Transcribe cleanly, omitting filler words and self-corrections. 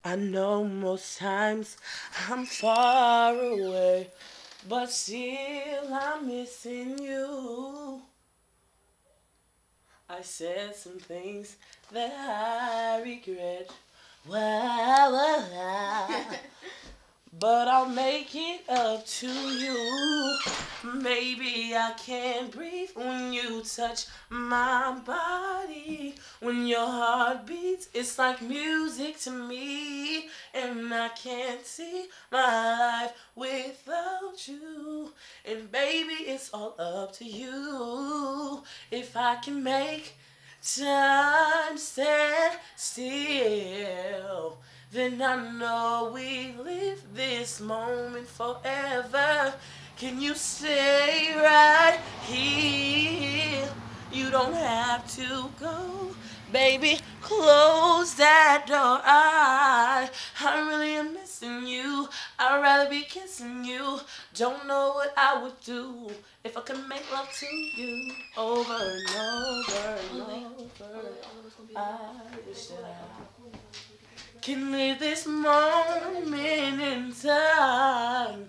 I know most times I'm far away, but still I'm missing you. I said some things that I regret. Well, but I'll make it up to you. Maybe I can't breathe when you touch my body. When your heart beats, it's like music to me. And I can't see my life without you. And baby, it's all up to you. If I can make time stand still, then I know we live this moment forever. Can you stay right here? You don't have to go. Baby, close that door. I really am missing you. I'd rather be kissing you. Don't know what I would do if I could make love to you over and over and over. I wish that I can live this moment in time.